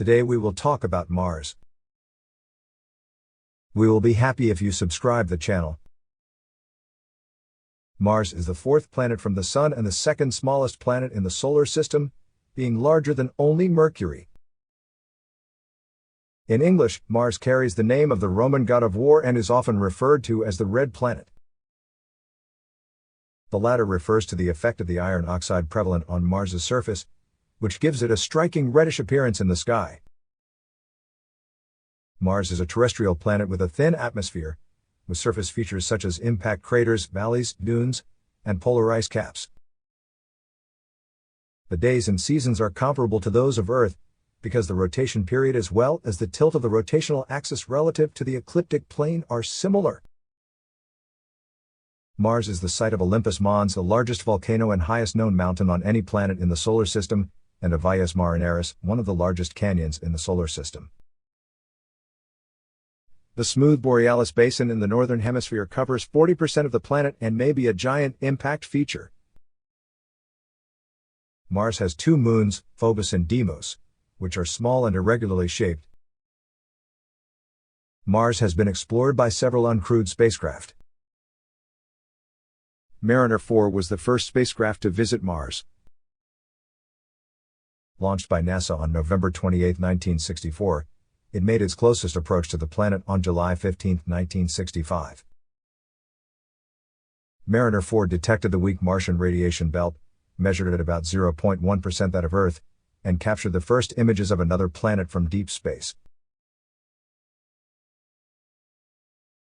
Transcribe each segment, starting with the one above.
Today we will talk about Mars. We will be happy if you subscribe the channel. Mars is the fourth planet from the Sun and the second smallest planet in the solar system, being larger than only Mercury. In English, Mars carries the name of the Roman god of war and is often referred to as the Red Planet. The latter refers to the effect of the iron oxide prevalent on Mars's surface, which gives it a striking reddish appearance in the sky. Mars is a terrestrial planet with a thin atmosphere, with surface features such as impact craters, valleys, dunes, and polar ice caps. The days and seasons are comparable to those of Earth, because the rotation period as well as the tilt of the rotational axis relative to the ecliptic plane are similar. Mars is the site of Olympus Mons, the largest volcano and highest known mountain on any planet in the solar system, and of Valles Marineris, one of the largest canyons in the solar system. The smooth Borealis basin in the Northern Hemisphere covers 40% of the planet and may be a giant impact feature. Mars has two moons, Phobos and Deimos, which are small and irregularly shaped. Mars has been explored by several uncrewed spacecraft. Mariner 4 was the first spacecraft to visit Mars. Launched by NASA on November 28, 1964, it made its closest approach to the planet on July 15, 1965. Mariner 4 detected the weak Martian radiation belt, measured it at about 0.1% that of Earth, and captured the first images of another planet from deep space.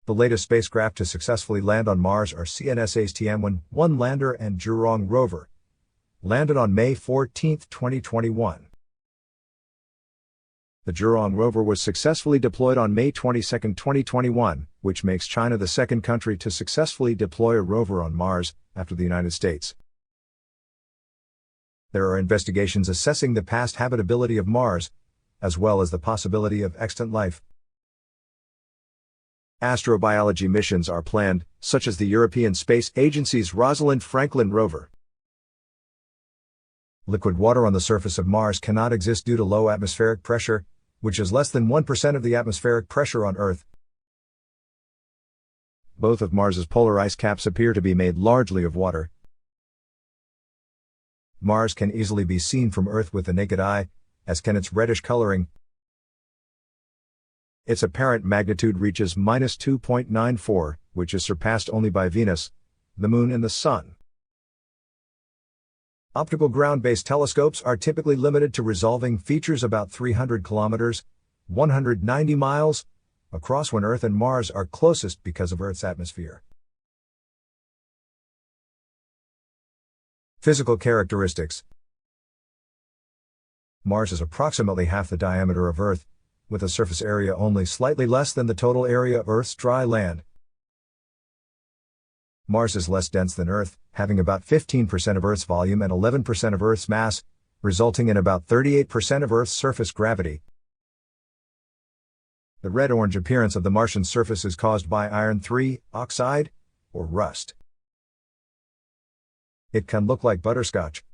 The latest spacecraft to successfully land on Mars are CNSA's Tianwen-1 lander and Zhurong rover, landed on May 14, 2021. The Zhurong rover was successfully deployed on May 22, 2021, which makes China the second country to successfully deploy a rover on Mars, after the United States. There are investigations assessing the past habitability of Mars, as well as the possibility of extant life. Astrobiology missions are planned, such as the European Space Agency's Rosalind Franklin rover. Liquid water on the surface of Mars cannot exist due to low atmospheric pressure, which is less than 1% of the atmospheric pressure on Earth. Both of Mars's polar ice caps appear to be made largely of water. Mars can easily be seen from Earth with the naked eye, as can its reddish coloring. Its apparent magnitude reaches -2.94, which is surpassed only by Venus, the Moon and the Sun. Optical ground-based telescopes are typically limited to resolving features about 300 kilometers, 190 miles, across when Earth and Mars are closest because of Earth's atmosphere. Physical characteristics. Mars is approximately half the diameter of Earth, with a surface area only slightly less than the total area of Earth's dry land. Mars is less dense than Earth, having about 15% of Earth's volume and 11% of Earth's mass, resulting in about 38% of Earth's surface gravity. The red-orange appearance of the Martian surface is caused by iron-3 oxide, or rust. It can look like butterscotch.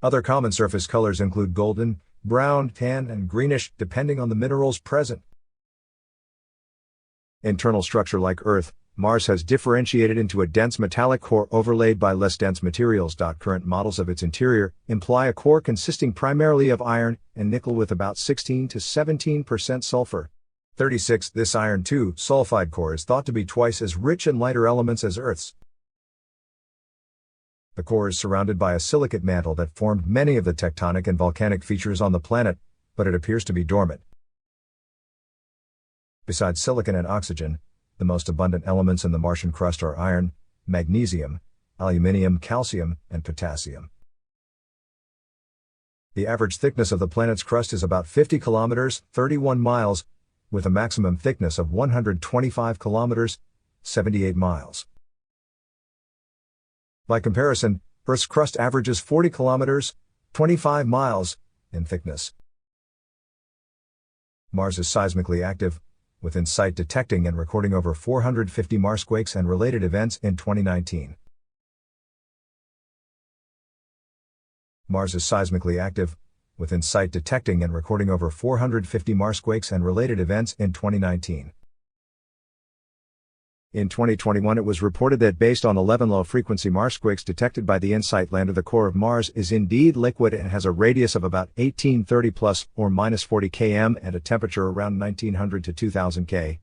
Other common surface colors include golden, brown, tan, and greenish, depending on the minerals present. Internal structure. Like Earth, Mars has differentiated into a dense metallic core overlaid by less dense materials. Current models of its interior imply a core consisting primarily of iron and nickel with about 16 to 17% sulfur. 36. This iron-2 sulfide core is thought to be twice as rich in lighter elements as Earth's. The core is surrounded by a silicate mantle that formed many of the tectonic and volcanic features on the planet, but it appears to be dormant. Besides silicon and oxygen, the most abundant elements in the Martian crust are iron, magnesium, aluminium, calcium, and potassium. The average thickness of the planet's crust is about 50 kilometers, 31 miles, with a maximum thickness of 125 kilometers, 78 miles. By comparison, Earth's crust averages 40 kilometers, 25 miles, in thickness. Mars is seismically active, with InSight detecting and recording over 450 Marsquakes and related events in 2019. Mars is seismically active, with InSight detecting and recording over 450 Marsquakes and related events in 2019. In 2021 it was reported that based on 11 low-frequency Marsquakes detected by the InSight lander, the core of Mars is indeed liquid and has a radius of about 1830 plus or minus 40 km and a temperature around 1900 to 2000 K.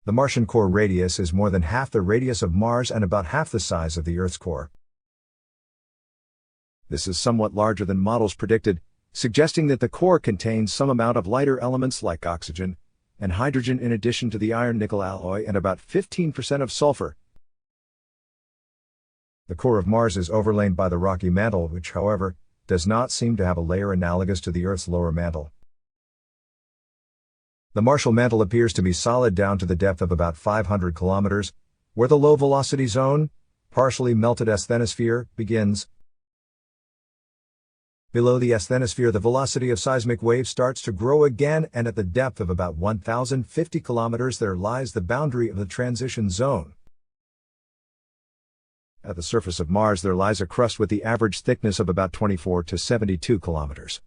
The Martian core radius is more than half the radius of Mars and about half the size of the Earth's core. This is somewhat larger than models predicted, suggesting that the core contains some amount of lighter elements like oxygen and hydrogen in addition to the iron-nickel alloy and about 15% of sulfur. The core of Mars is overlain by the rocky mantle, which, however, does not seem to have a layer analogous to the Earth's lower mantle. The Martian mantle appears to be solid down to the depth of about 500 kilometers, where the low-velocity zone, partially melted asthenosphere, begins. Below the asthenosphere, the velocity of seismic waves starts to grow again, and at the depth of about 1,050 kilometers there lies the boundary of the transition zone. At the surface of Mars there lies a crust with the average thickness of about 24 to 72 kilometers.